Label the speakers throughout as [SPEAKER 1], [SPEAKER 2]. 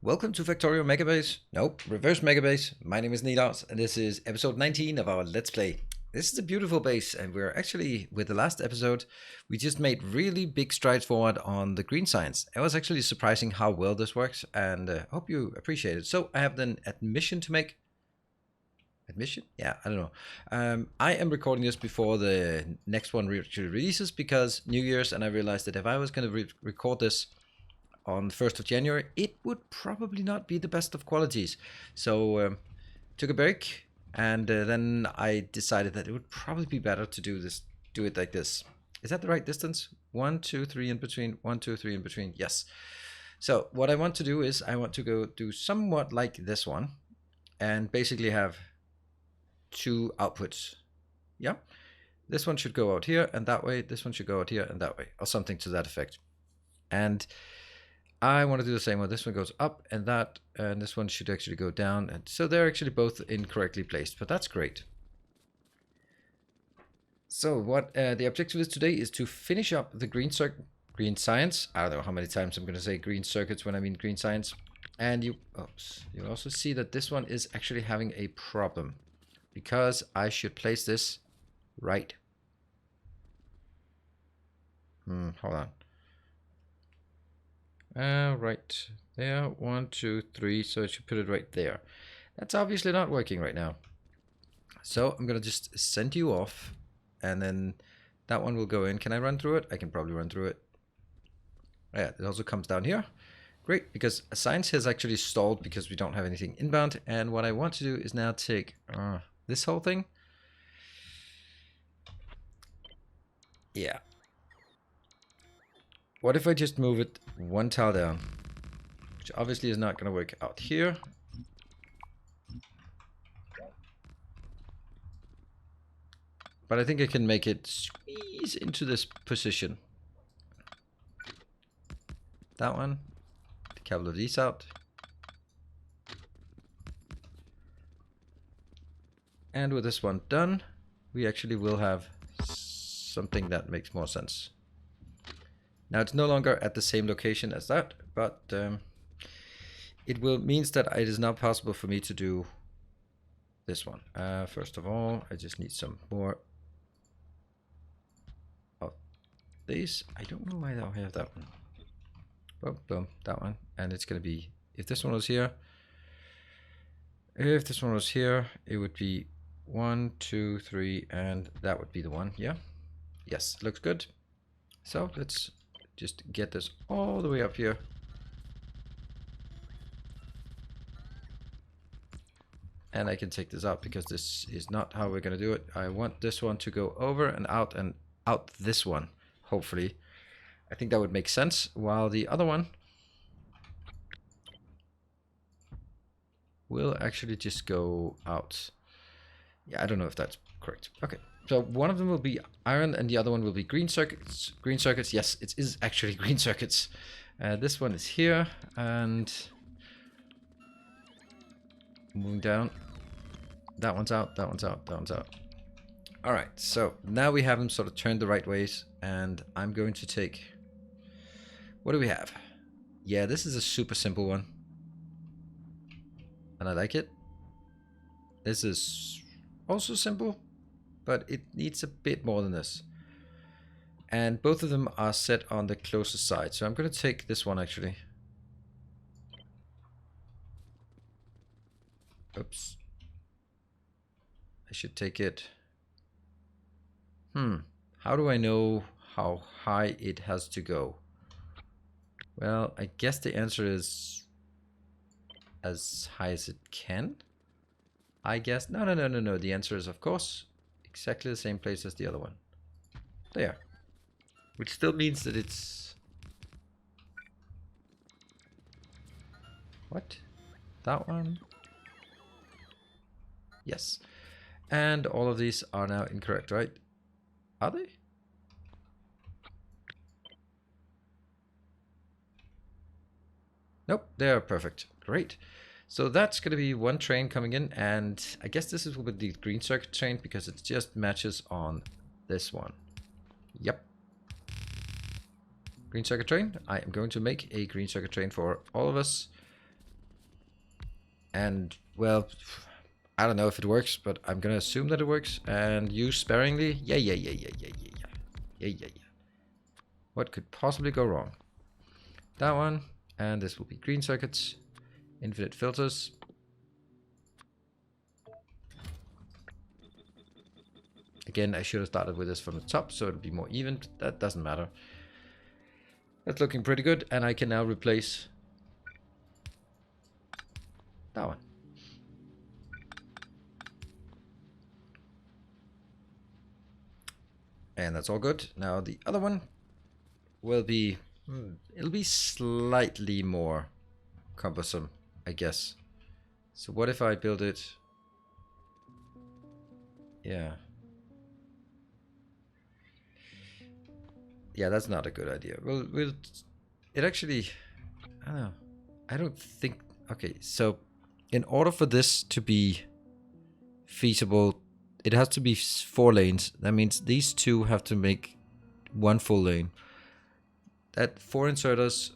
[SPEAKER 1] Welcome to Factorio Megabase. Nope, reverse Megabase. My name is Nidas, and this is episode 19 of our Let's Play. This is a beautiful base, and we're actually, with the last episode, we just made really big strides forward on the green science. It was actually surprising how well this works, and I hope you appreciate it. So I have an admission to make. Admission? Yeah, I don't know. I am recording this before the next one releases because New Year's, and I realized that if I was going to record this on the 1st of January, it would probably not be the best of qualities. So took a break, and then I decided that it would probably be better to do it like this. Is that the right distance? 1, 2, 3 in between. 1, 2, 3 in between. Yes. So what I want to do is I want to go do somewhat like this one, and basically have two outputs. Yeah. This one should go out here and that way. This one should go out here and that way, or something to that effect. And I want to do the same one. This one goes up and that, and this one should actually go down. And so they're actually both incorrectly placed, but that's great. So what the objective is today is to finish up the green science. I don't know how many times I'm going to say green circuits when I mean green science. And you also see that this one is actually having a problem because I should place this right. Hold on. Right there, 1, 2, 3, so I should put it right there. That's obviously not working right now. So I'm gonna just send you off, and then that one will go in. Can I run through it? I can probably run through it. Yeah, it also comes down here. Great, because science has actually stalled because we don't have anything inbound, and what I want to do is now take this whole thing. Yeah. What if I just move it one tile down? Which obviously is not going to work out here. But I think I can make it squeeze into this position. That one. Take a couple of these out. And with this one done, we actually will have something that makes more sense. Now it's no longer at the same location as that, but it means that it is now possible for me to do this one. First of all, I just need some more of these. I don't know why I don't have that one. Boom, boom, that one. And it's going to be, if this one was here, it would be 1, 2, 3, and that would be the one. Yeah. Yes, looks good. So let's just get this all the way up here. And I can take this out because this is not how we're going to do it. I want this one to go over and out this one, hopefully. I think that would make sense, while the other one will actually just go out. Yeah, I don't know if that's correct. Okay, so one of them will be iron and the other one will be green circuits. Green circuits, yes, it is actually green circuits. This one is here, and moving down. That one's out, that one's out, that one's out. All right, so now we have them sort of turned the right ways, and I'm going to take... What do we have? Yeah, this is a super simple one. And I like it. This is also simple, but it needs a bit more than this. And both of them are set on the closest side. So I'm going to take this one actually. Oops. I should take it. How do I know how high it has to go? Well, I guess the answer is as high as it can. I guess. No. The answer is, of course, exactly the same place as the other one. There. Which still means that it's... What? That one? Yes. And all of these are now incorrect, right? Are they? Nope, they're perfect. Great. So that's going to be one train coming in, and I guess this is with the green circuit train because it just matches on this one. Yep. Green circuit train. I am going to make a green circuit train for all of us. And, well, I don't know if it works, but I'm gonna assume that it works. And use sparingly. Yeah. What could possibly go wrong? That one. And this will be green circuits. Infinite filters. Again, I should have started with this from the top, so it'll be more even. That doesn't matter. That's looking pretty good, and I can now replace that one. And that's all good. Now the other one will be, it'll be slightly more cumbersome, I guess. So what if I build it? Yeah. Yeah, that's not a good idea. We'll it actually, I don't know. I don't think, okay, so in order for this to be feasible, it has to be 4 lanes. That means these two have to make 1 full lane. That 4 inserters,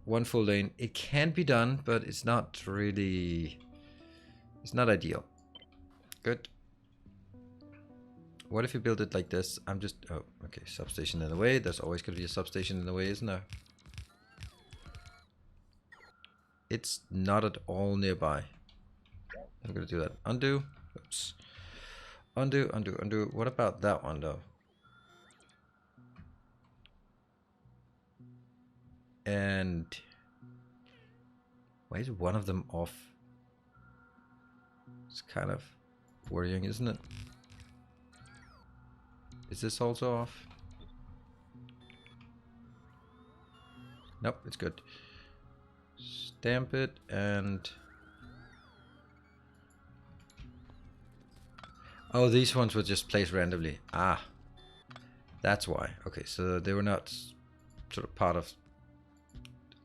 [SPEAKER 1] 1 full lane. It can be done, but it's not really, it's not ideal. Good. What if you build it like this? I'm just, oh, okay, substation in the way. There's always going to be a substation in the way, isn't there? It's not at all nearby. I'm going to do that. Undo. Oops. Undo, undo, undo. What about that one, though? And why is one of them off? It's kind of worrying, isn't it? Is this also off? Nope, it's good. Stamp it and... oh, these ones were just placed randomly. Ah, that's why. Okay, so they were not sort of part of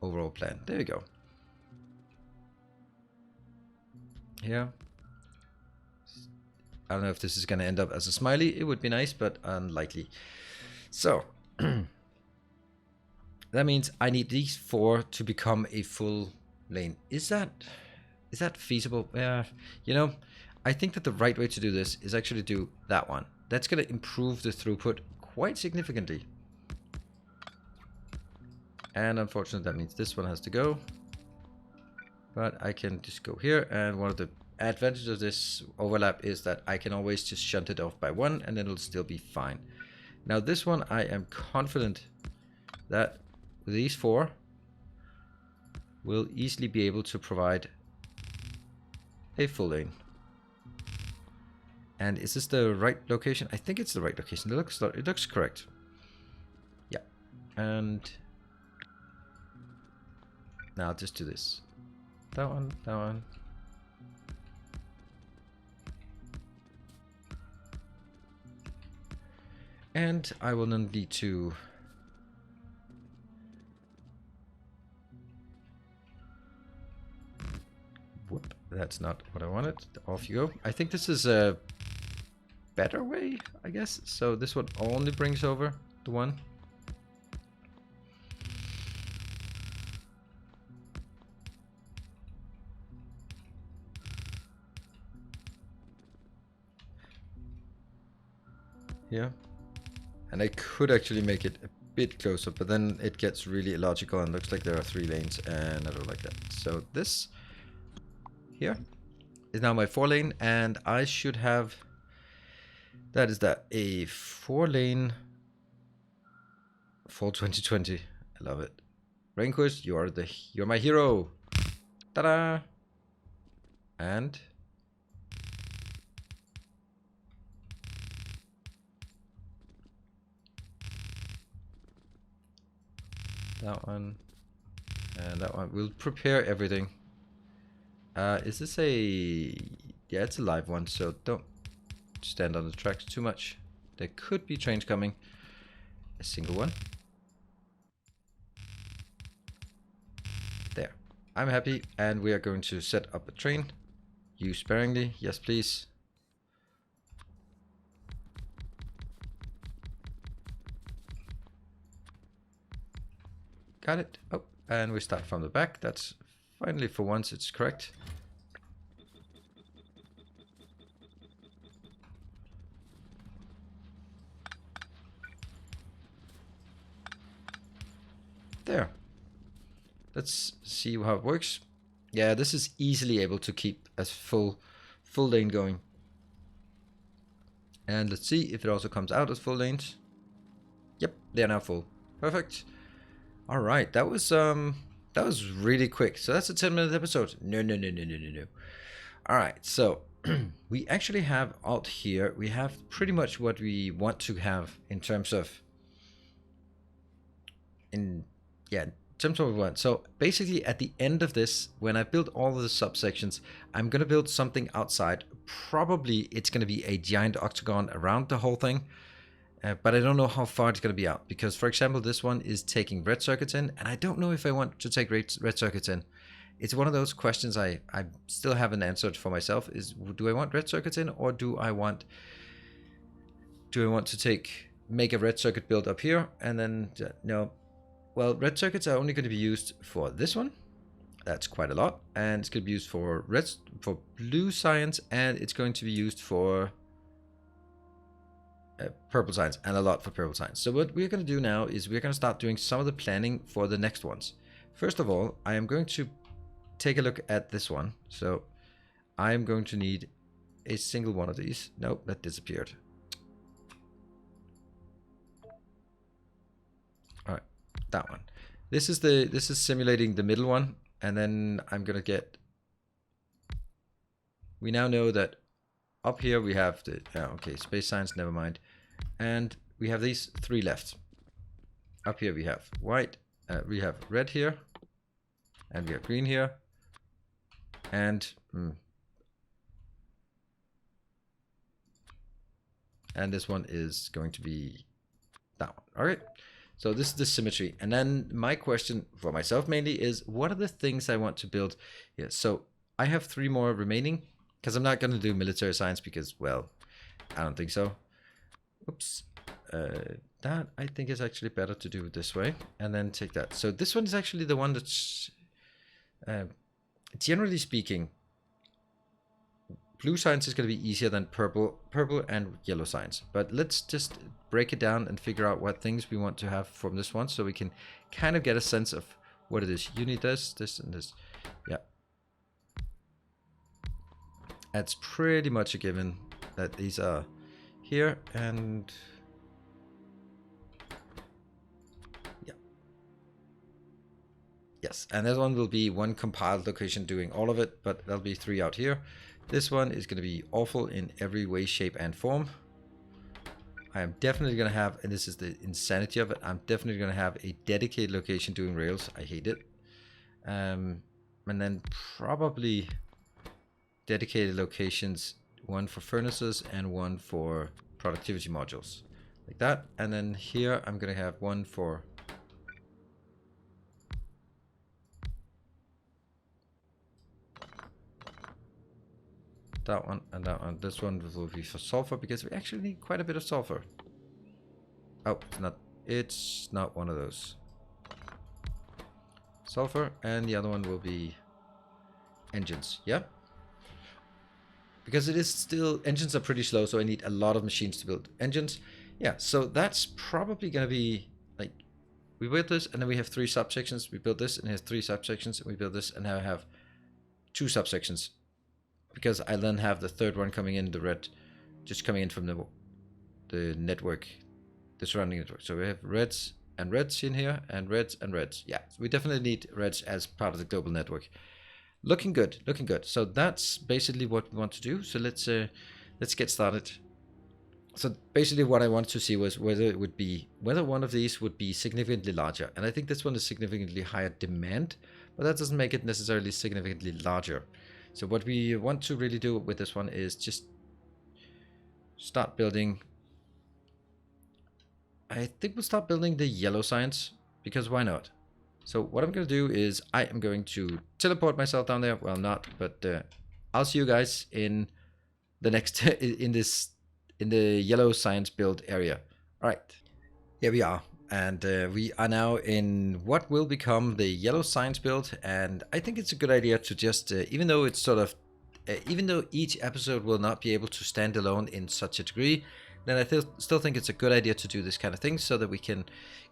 [SPEAKER 1] overall plan. There we go. Here. I don't know if this is going to end up as a smiley. It would be nice, but unlikely. So, that means I need these 4 to become a full lane. Is that feasible? Yeah, you know, I think that the right way to do this is actually do that one. That's going to improve the throughput quite significantly. And unfortunately, that means this one has to go. But I can just go here, and one of the advantages of this overlap is that I can always just shunt it off by 1, and then it'll still be fine. Now this one, I am confident that these 4 will easily be able to provide a full lane. And is this the right location? I think it's the right location. It looks correct. Yeah. And now I'll just do this. That one, that one. And I will then need to whoop, that's not what I wanted. Off you go. I think this is a better way, I guess. So this one only brings over the 1. Yeah. And I could actually make it a bit closer, but then it gets really illogical and looks like there are 3 lanes, and I don't like that. So this here is now my 4 lane, and I should have, that is that, a 4 lane fall 2020. I love it. Rainquist, you're my hero. Ta-da! And that one and that one. We'll prepare everything. Is this a... yeah, it's a live one, so don't stand on the tracks too much. There could be trains coming. A single one. There. I'm happy, and we are going to set up a train. Use sparingly. Yes, please. Got it. Oh, and we start from the back. That's finally, for once, it's correct. there. Let's see how it works. Yeah, this is easily able to keep a full lane going. And let's see if it also comes out as full lanes. Yep, they're now full. Perfect. All right, that was really quick. So that's a 10-minute episode. No. All right, so we actually have out here, we have pretty much what we want to have in terms of terms of what we want. So basically at the end of this, when I build all of the subsections, I'm going to build something outside. Probably it's going to be a giant octagon around the whole thing. But I don't know how far it's going to be out, because for example this one is taking red circuits in, and I don't know if I want to take red circuits in. It's one of those questions I still haven't answered for myself, is do I want red circuits in, or do I want to make a red circuit build up here, and then no. Well, red circuits are only going to be used for this one. That's quite a lot, and it's going to be used for blue science, and it's going to be used for purple science, and a lot for purple science. So what we're going to do now is we're going to start doing some of the planning for the next ones. First of all, I am going to take a look at this one. So I am going to need a single one of these. Nope, that disappeared. All right, that one. This is simulating the middle one, and then I'm going to get. We now know that up here we have the okay, space science, never mind. And we have these three left. Up here we have white, we have red here, and we have green here, and this one is going to be that one. All right, so this is the symmetry. And then my question for myself mainly is, what are the things I want to build here? So I have 3 more remaining, because I'm not going to do military science because, well, I don't think so. Oops. That I think is actually better to do this way, and then take that. So this one is actually the one that's, generally speaking, blue science is going to be easier than purple and yellow science. But let's just break it down and figure out what things we want to have from this one, so we can kind of get a sense of what it is. You need this, and this. Yeah. That's pretty much a given that these are here, and yeah. Yes, and this one will be one compiled location doing all of it, but there'll be 3 out here. This one is going to be awful in every way, shape, and form. I am definitely going to have, and this is the insanity of it, I'm definitely going to have a dedicated location doing rails. I hate it. And then probably dedicated locations, one for furnaces and one for productivity modules, like that. And then here I'm going to have one for that one and that one. This one will be for sulfur, because we actually need quite a bit of sulfur. Oh, it's not one of those. Sulfur, and the other one will be engines. Yeah. Because it is still, engines are pretty slow, so I need a lot of machines to build engines. Yeah, so that's probably going to be, like, we built this, and then we have 3 subsections. We built this, and it has 3 subsections. We built this, and now I have 2 subsections. Because I then have the 3rd one coming in, the red, just coming in from the network, the surrounding network. So we have reds and reds in here, and reds and reds. Yeah, so we definitely need reds as part of the global network. Looking good, looking good. So that's basically what we want to do. So let's get started. So basically what I wanted to see was whether one of these would be significantly larger. And I think this one is significantly higher demand, but that doesn't make it necessarily significantly larger. So what we want to really do with this one is just start building. I think we'll start building the yellow science, because why not? So what I'm going to do is I am going to teleport myself down there. Well, not, but I'll see you guys in the next in the yellow science build area. All right, here we are, and we are now in what will become the yellow science build. And I think it's a good idea to just, even though it's sort of, even though each episode will not be able to stand alone in such a degree, then I still think it's a good idea to do this kind of thing, so that we can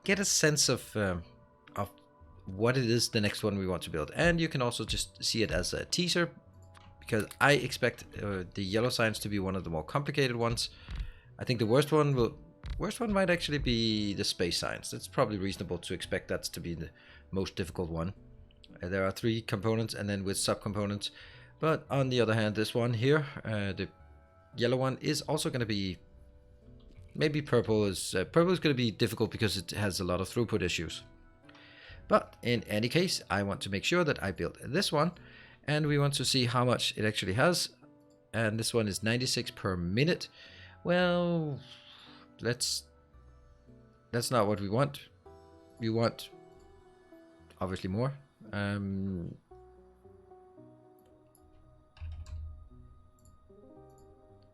[SPEAKER 1] get a sense of what it is the next one we want to build. And you can also just see it as a teaser, because I expect the yellow signs to be one of the more complicated ones. I think the worst one might actually be the space signs. It's probably reasonable to expect that to be the most difficult one. There are 3 components and then with subcomponents. But on the other hand, this one here, the yellow one, is also going to be, maybe purple is going to be difficult because it has a lot of throughput issues. But in any case, I want to make sure that I build this one, and we want to see how much it actually has. And this one is 96 per minute. Well, that's not what we want. We want obviously more.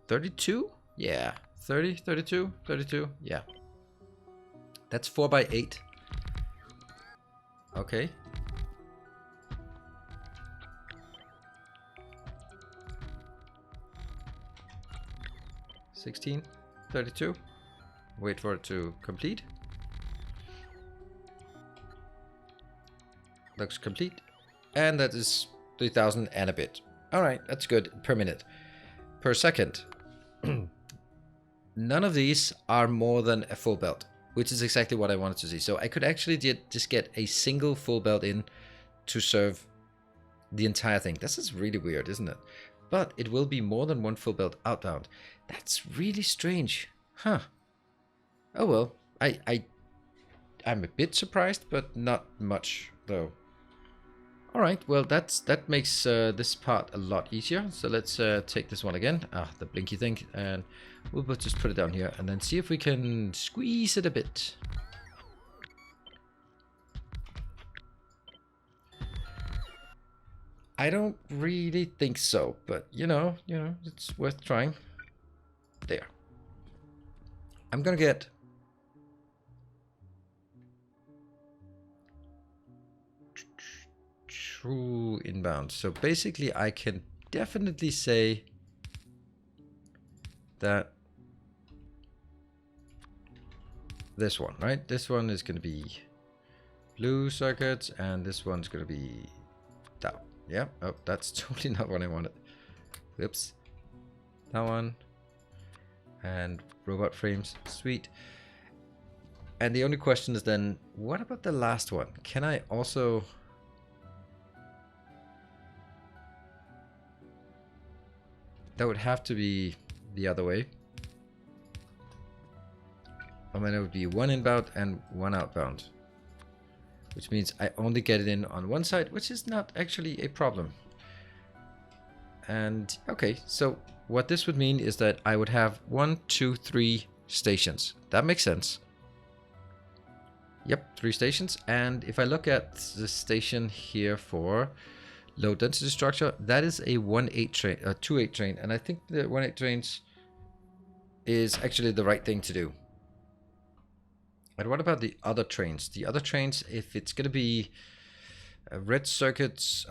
[SPEAKER 1] 32? Yeah. 30, 32, 32. Yeah. That's 4 by 8. Okay. $16, 32. Wait for it to complete. Looks complete. And that is 3,000 and a bit. Alright, that's good. Per minute. Per second. None of these are more than a full belt, which is exactly what I wanted to see. So I could actually just get a single full belt in to serve the entire thing. This is really weird, isn't it? But it will be more than one full belt outbound. That's really strange. Huh. Oh well. I'm a bit surprised, but not much though. Alright, well that makes this part a lot easier. So let's take this one again. The blinky thing. And we'll just put it down here and then see if we can squeeze it a bit. I don't really think so, but you know, it's worth trying. There. I'm gonna get true inbound. So basically I can definitely say that this one, right? This one is going to be blue circuits and this one's going to be down. Yeah. Oh, that's totally not what I wanted. Whoops. That one. And robot frames. Sweet. And the only question is then, what about the last one? Can I also... That would have to be the other way. I mean, it would be one inbound and one outbound. Which means I only get it in on one side, which is not actually a problem. And okay, so what this would mean is that I would have 1, 2, 3 stations. That makes sense. Yep, 3 stations. And if I look at the station here for low density structure, that is a 1/8 train, a 2/8 train, and I think the 1/8 trains is actually the right thing to do. And what about the other trains? The other trains, if it's going to be red circuits,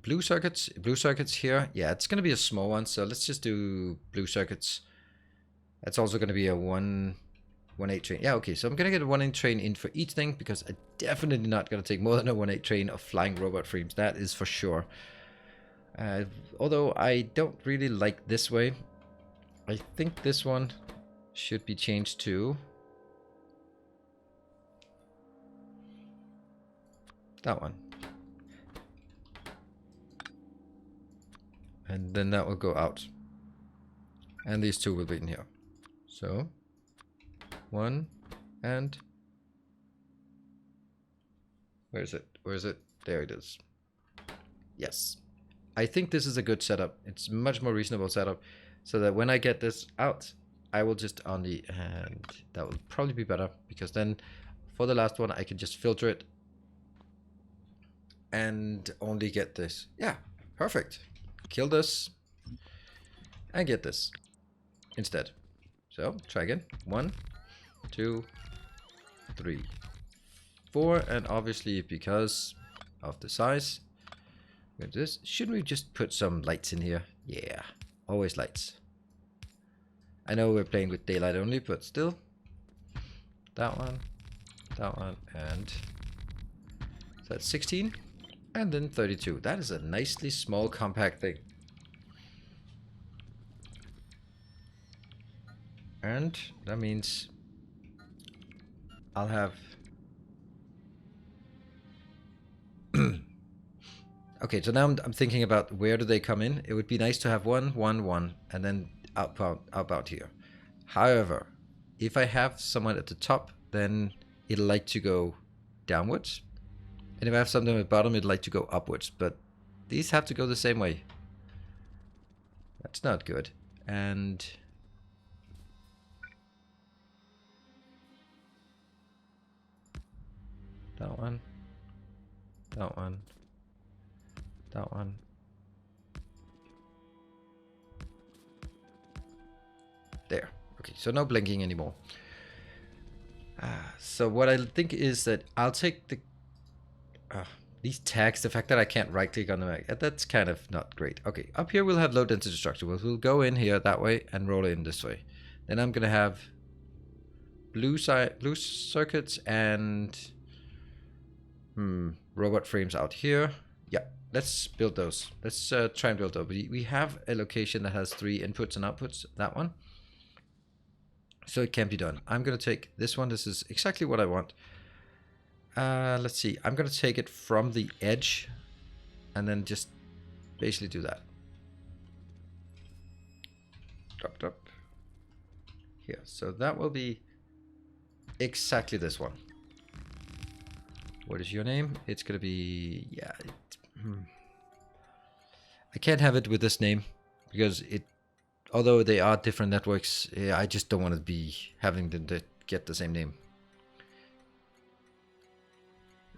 [SPEAKER 1] blue circuits here, yeah, it's going to be a small one. So let's just do blue circuits. That's also going to be a 1/8 train. Yeah, okay, so I'm going to get a 1/8 train in for each thing because I'm definitely not going to take more than a 1/8 train of flying robot frames. That is for sure. Although I don't really like this way. I think this one should be changed to that one. And then that will go out. And these two will be in here. So 1 and where is it? Where is it? There it is. Yes. I think this is a good setup. It's much more reasonable setup so that when I get this out, I will just only, and that will probably be better because then for the last one, I can just filter it and only get this. Yeah, perfect. Kill this and get this instead. So try again. 1, 2, 3, 4, and obviously because of the size, with this, shouldn't we just put some lights in here? Yeah, always lights. I know we're playing with daylight only, but still. That one, and That's 16. And then 32. That is a nicely small, compact thing. And that means I'll have... Okay, so now I'm thinking about where do they come in. It would be nice to have 1, 1, 1, and then outbound here. However, if I have someone at the top, then it'll like to go downwards. And if I have something at the bottom, it'd like to go upwards. But these have to go the same way. That's not good. And... that one. That one. That one. There. Okay, so no blinking anymore. So what I think is that I'll take the... these tags, the fact that I can't right click on them, that's kind of not great. Okay, up here we'll have low density structure. We'll go in here that way and roll in this way. Then I'm gonna have blue circuits and robot frames out here. Yeah, let's build those. Let's try and build those. We have a location that has 3 inputs and outputs, that one. So it can be done. I'm gonna take this one. This is exactly what I want. Let's see. I'm gonna take it from the edge and then just basically do that. Drop. Here. So that will be exactly this one. What is your name? It's gonna be... yeah. I can't have it with this name because it... although they are different networks, I just don't want to be having them to get the same name.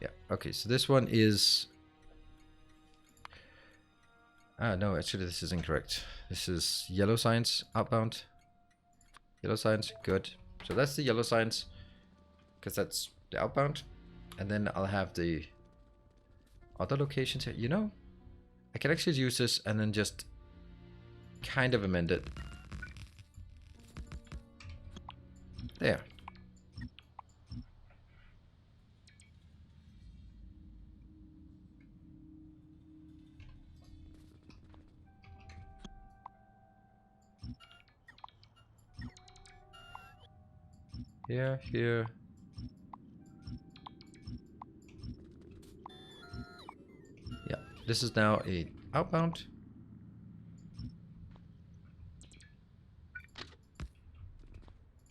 [SPEAKER 1] Yeah, okay, so this one is... no, actually this is incorrect. This is yellow signs, outbound. Yellow signs, good. So that's the yellow signs, because that's the outbound. And then I'll have the other locations here. You know, I can actually use this and then just kind of amend it. There. Here. Yeah, this is now a outbound.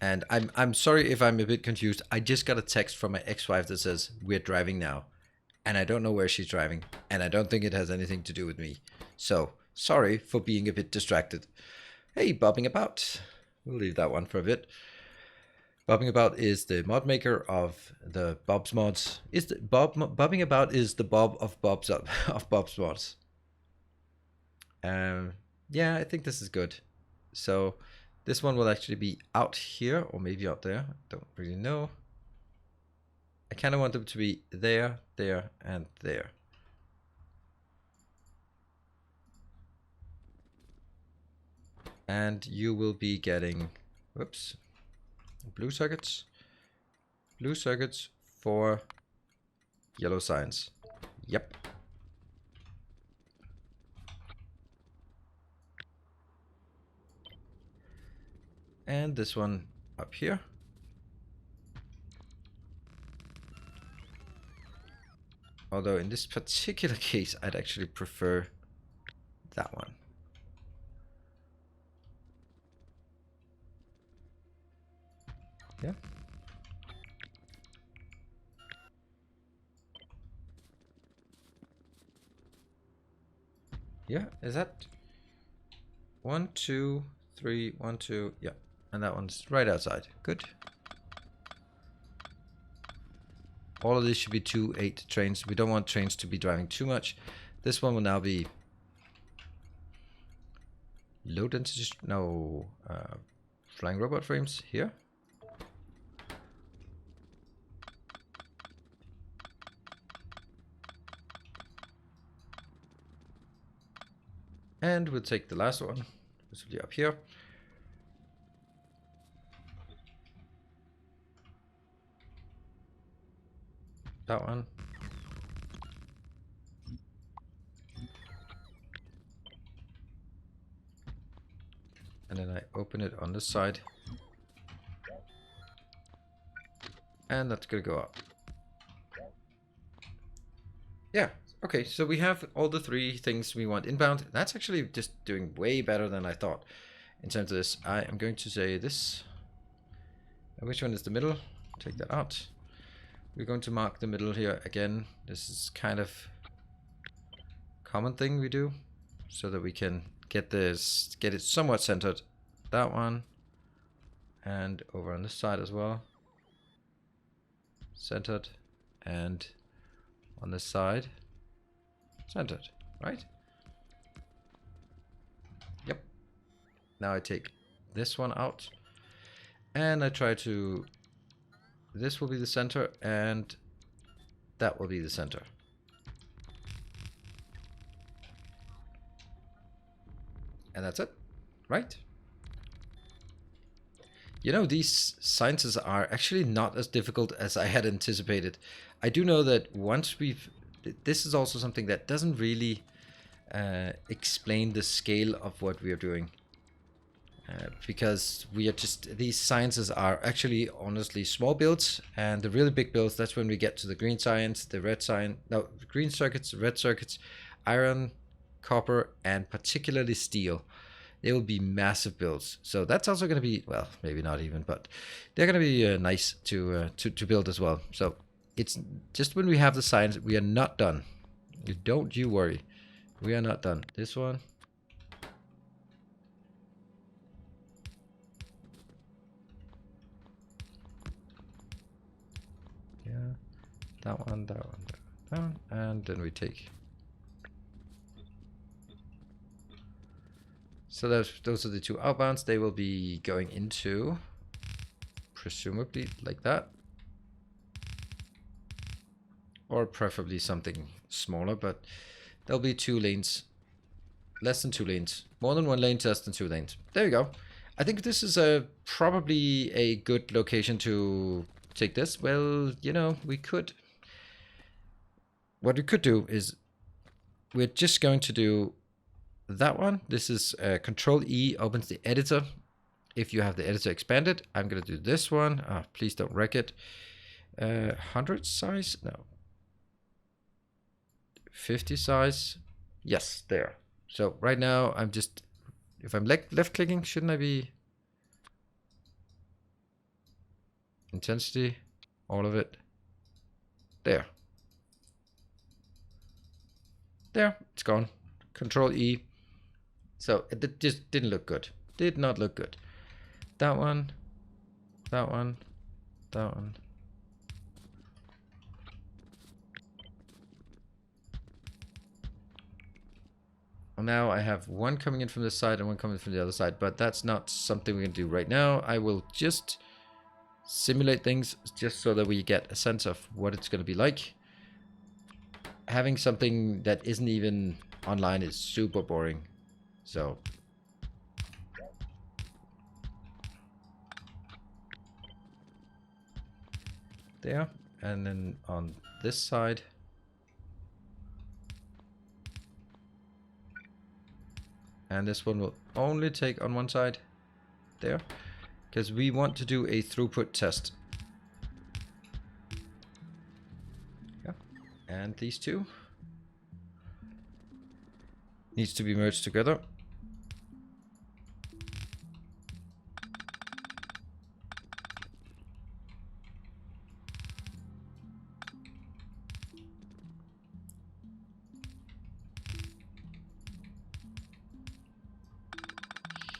[SPEAKER 1] And I'm sorry if I'm a bit confused. I just got a text from my ex-wife that says we're driving now. And I don't know where she's driving. And I don't think it has anything to do with me. So, sorry for being a bit distracted. Hey, bobbing about. We'll leave that one for a bit. Bobbing about is the mod maker of the Bob's mods. Bobbing about is the Bob of Bob's mods. Yeah, I think this is good. So this one will actually be out here or maybe out there. I don't really know. I kind of want them to be there, there, and there. And you will be getting, whoops, blue circuits for yellow signs. Yep. And this one up here. Although in this particular case, I'd actually prefer that one. Yeah. Yeah, is that 1, 2, 3, 1, 2, yeah. And that one's right outside. Good. All of these should be 2-8 trains. We don't want trains to be driving too much. This one will now be low density, flying robot frames here. And we'll take the last one. This will be up here. That one. And then I open it on this side. And that's gonna go up. Yeah, okay, so we have all the three things we want inbound. That's actually just doing way better than I thought in terms of this. I am going to say this. Which one is the middle? Take that out. We're going to mark the middle here again. This is kind of common thing we do so that we can get it somewhat centered. That one. And over on this side as well. Centered. And on this side. Centered, right? Yep. Now I take this one out. And I try to... This will be the center and that will be the center. And that's it, right? You know, these sciences are actually not as difficult as I had anticipated. I do know that once we've... This is also something that doesn't really explain the scale of what we are doing. Because we are just... These sciences are actually, honestly, small builds. And the really big builds, that's when we get to the green science, the red science... No, green circuits, red circuits, iron, copper, and particularly steel. They will be massive builds. So that's also going to be, well, maybe not even, but they're going to be nice to build as well. So it's just when we have the science, we are not done. Don't you worry. We are not done. This one. Yeah. That one, that one, that one. And then we take... So those are the two outbounds. They will be going into, presumably, like that. Or preferably something smaller, but there'll be 2 lanes. Less than 2 lanes. More than 1 lane, less than 2 lanes. There you go. I think this is probably a good location to take this. Well, you know, we could... What we could do is we're just going to do... that one. This is Control E opens the editor. If you have the editor expanded, I'm going to do this one. Please don't wreck it. 100 size? No. 50 size? Yes, there. So right now I'm just, if I'm left clicking, shouldn't I be intensity, all of it? There. There, it's gone. Control E. So it just didn't look good. Did not look good. That one, that one, that one. Now I have one coming in from this side and one coming from the other side, but that's not something we can do right now. I will just simulate things just so that we get a sense of what it's going to be like. Having something that isn't even online is super boring. So there, and then on this side, and this one will only take on one side there, because we want to do a throughput test. Yeah, and these two needs to be merged together.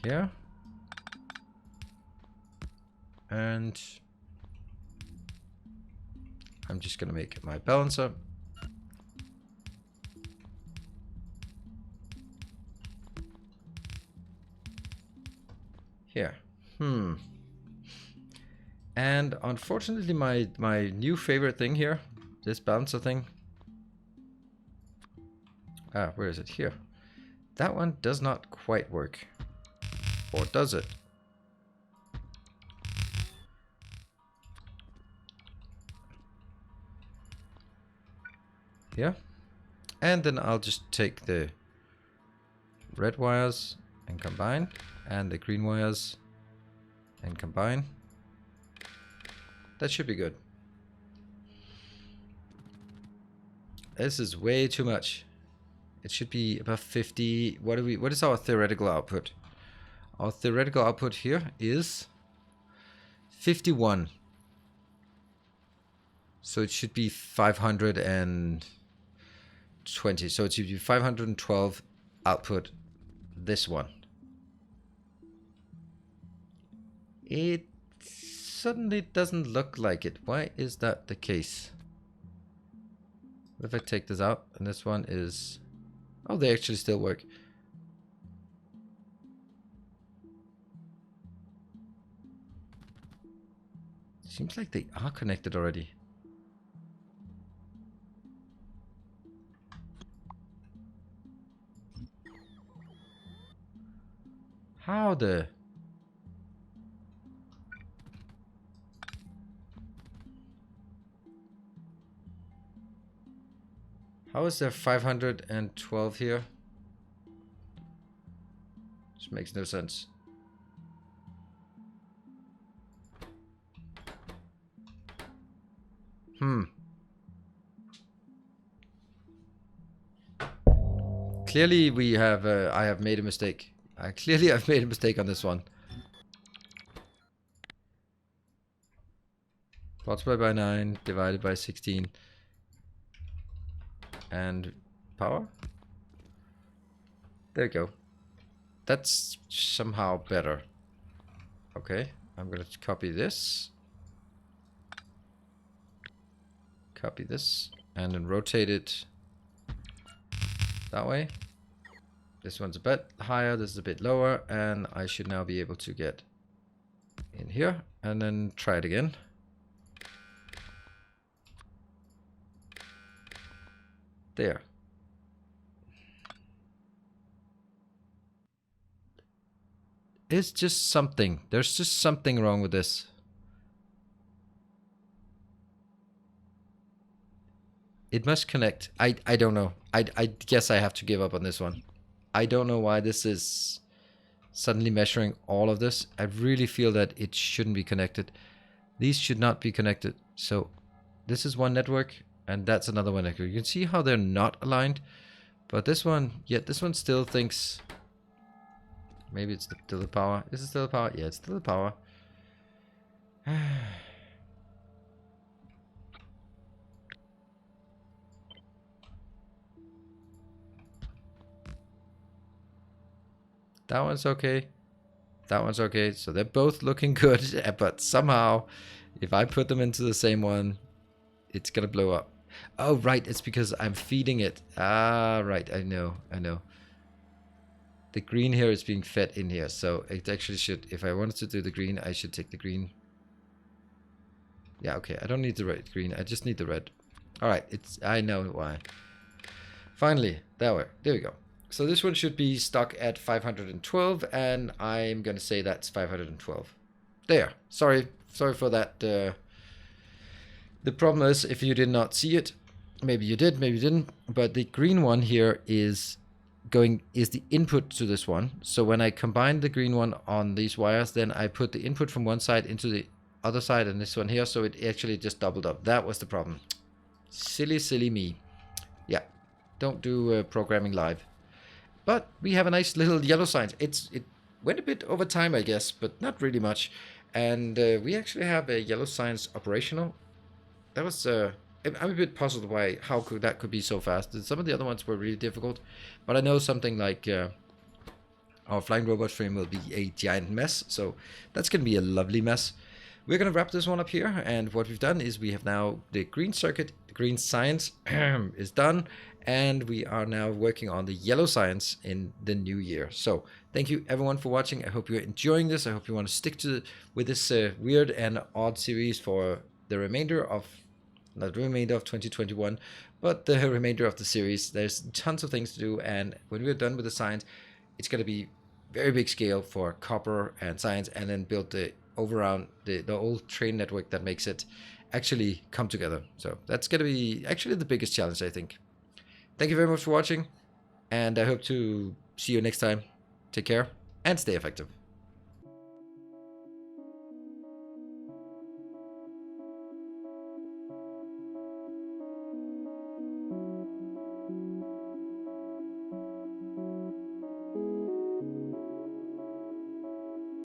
[SPEAKER 1] Here. And I'm just going to make my balancer. Here. And unfortunately my new favorite thing here, this balancer thing. Where is it? Here. That one does not quite work. Or does it? Yeah. And then I'll just take the red wires and combine. and the green wires and combine. That should be good. This is way too much. It should be above 50. What is our theoretical output? Our theoretical output here is 51. So it should be 520. So it should be 512 output. This one. It suddenly doesn't look like it. Why is that the case? What if I take this out and this one is... Oh, they actually still work. Seems like they are connected already. How the... How is there 512 here? This makes no sense. Clearly we have, I have made a mistake. Clearly I've made a mistake on this one. Multiply by 9, divided by 16. And power? There you go. That's somehow better. Okay, I'm gonna copy this. Copy this. And then rotate it that way. This one's a bit higher, this is a bit lower, and I should now be able to get in here and then try it again. There. It's just something. There's just something wrong with this. It must connect. I don't know. I guess I have to give up on this one. I don't know why this is suddenly measuring all of this. I really feel that it shouldn't be connected. These should not be connected. So this is one network and that's another one network. You can see how they're not aligned. But this one, yeah, this one still thinks... Maybe it's still the power. Is it still the power? Yeah, it's still the power. That one's okay. That one's okay. So they're both looking good. But somehow, if I put them into the same one, it's going to blow up. Oh, right. It's because I'm feeding it. Ah, right. I know. I know. The green here is being fed in here. So it actually should, if I wanted to do the green, I should take the green. Yeah, okay. I don't need the red green. I just need the red. All right. I know why. Finally, there we go. So this one should be stuck at 512, and I'm going to say that's 512. There. Sorry for that. The problem is, if you did not see it, maybe you did, maybe you didn't, but the green one here is the input to this one. So when I combine the green one on these wires, then I put the input from one side into the other side and this one here, so it actually just doubled up. That was the problem. Silly me. Yeah, don't do programming live. But we have a nice little yellow sign. It went a bit over time, I guess, but not really much. And we actually have a yellow signs operational. That was I'm a bit puzzled why how that could be so fast. Some of the other ones were really difficult, but I know something like our flying robot frame will be a giant mess, so that's going to be a lovely mess. We're going to wrap this one up here, and what we've done is we have now the green circuit, the green science is done, and we are now working on the yellow science in the new year. So thank you everyone for watching. I hope you're enjoying this. I hope you want to stick with this weird and odd series for the remainder of, not the remainder of 2021, but the remainder of the series. There's tons of things to do, and when we're done with the science, it's going to be very big scale for copper and science, and then build the around the old train network that makes it actually come together. So that's going to be actually the biggest challenge, I think. Thank you very much for watching, and I hope to see you next time. Take care and stay effective.